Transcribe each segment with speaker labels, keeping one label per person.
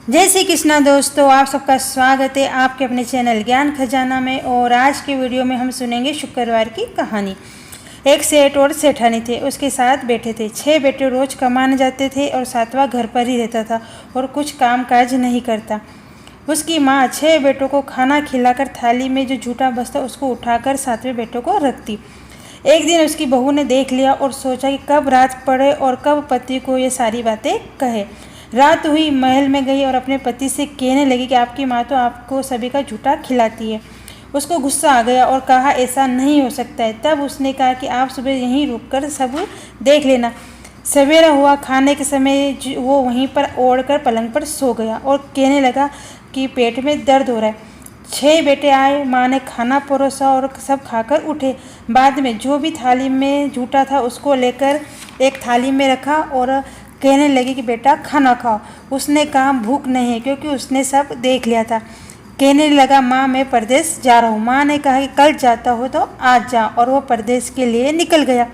Speaker 1: जय श्री कृष्णा दोस्तों, आप सबका स्वागत है आपके अपने चैनल ज्ञान खजाना में। और आज के वीडियो में हम सुनेंगे शुक्रवार की कहानी। एक सेठ और सेठानी थे, उसके साथ बेटे थे। 6 बेटे रोज कमाने जाते थे और 7वां घर पर ही रहता था और कुछ काम काज नहीं करता। उसकी माँ 6 बेटों को खाना खिलाकर थाली में जो झूठा बचता उसको उठाकर 7वें बेटों को रखती। एक दिन उसकी बहू ने देख लिया और सोचा कि कब रात पड़े और कब पति को ये सारी बातें कहे। रात हुई, महल में गई और अपने पति से कहने लगी कि आपकी माँ तो आपको सभी का झूठा खिलाती है। उसको गुस्सा आ गया और कहा ऐसा नहीं हो सकता है। तब उसने कहा कि आप सुबह यहीं रुककर सब देख लेना। सवेरा हुआ, खाने के समय वो वहीं पर ओढ़कर पलंग पर सो गया और कहने लगा कि पेट में दर्द हो रहा है। 6 बेटे आए, माँ ने खाना परोसा और सब खाकर उठे। बाद में जो भी थाली में झूठा था उसको लेकर एक थाली में रखा और कहने लगी कि बेटा खाना खाओ। उसने कहा भूख नहीं है, क्योंकि उसने सब देख लिया था। कहने लगा माँ मैं परदेश जा रहा हूँ। माँ ने कहा कि कल जाता हो तो आज जा, और वो परदेश के लिए निकल गया।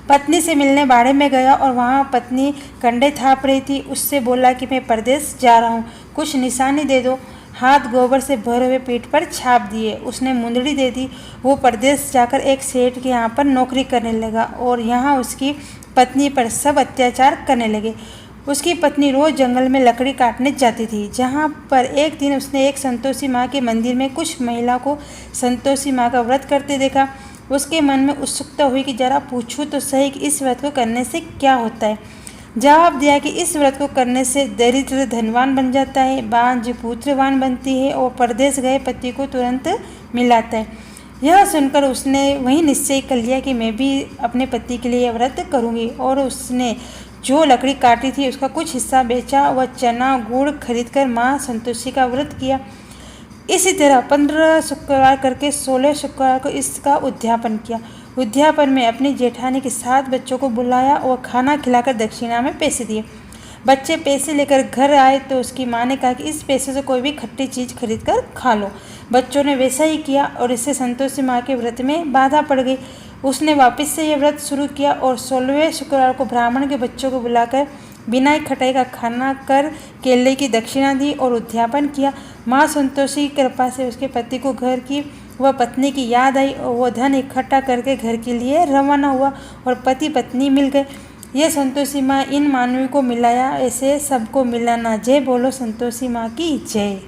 Speaker 1: पत्नी से मिलने बाड़े में गया और वहाँ पत्नी कंडे थाप रही थी। उससे बोला कि मैं परदेश जा रहा हूँ, कुछ निशानी दे दो। हाथ गोबर से भरे हुए पीठ पर छाप दिए। उसने मुंदड़ी दे दी। वो परदेश जाकर एक सेठ के यहाँ पर नौकरी करने लगा और यहाँ उसकी पत्नी पर सब अत्याचार करने लगे। उसकी पत्नी रोज जंगल में लकड़ी काटने जाती थी। जहाँ पर एक दिन उसने एक संतोषी माँ के मंदिर में कुछ महिला को संतोषी माँ का व्रत करते देखा। उसके मन में उत्सुकता हुई कि जरा पूछूं तो सही कि इस व्रत को करने से क्या होता है। जवाब दिया कि इस व्रत को करने से दरिद्र धनवान बन जाता है, बांझ पुत्रवान बनती है और परदेश गए पति को तुरंत मिलाता है। यह सुनकर उसने वही निश्चय कर लिया कि मैं भी अपने पति के लिए व्रत करूंगी। और उसने जो लकड़ी काटी थी उसका कुछ हिस्सा बेचा व चना गुड़ खरीदकर माँ संतोषी का व्रत किया। इसी तरह 15 शुक्रवार करके 16 शुक्रवार को इसका उद्यापन किया। उद्यापन में अपनी जेठानी के 7 बच्चों को बुलाया और खाना खिलाकर दक्षिणा में पैसे दिए। बच्चे पैसे लेकर घर आए तो उसकी माँ ने कहा कि इस पैसे से कोई भी खट्टी चीज़ खरीद कर खा लो। बच्चों ने वैसा ही किया और इससे संतोषी माँ के व्रत में बाधा पड़ गई। उसने वापस से यह व्रत शुरू किया और 16वें शुक्रवार को ब्राह्मण के बच्चों को बुलाकर बिना खटाई का खाना कर केले की दक्षिणा दी और उद्यापन किया। माँ संतोषी की कृपा से उसके पति को घर की वह पत्नी की याद आई और वह धन इकट्ठा करके घर के लिए रवाना हुआ और पति पत्नी मिल गए। यह संतोषी माँ इन मानवी को मिलाया, ऐसे सबको मिलाना। जय बोलो संतोषी माँ की जय।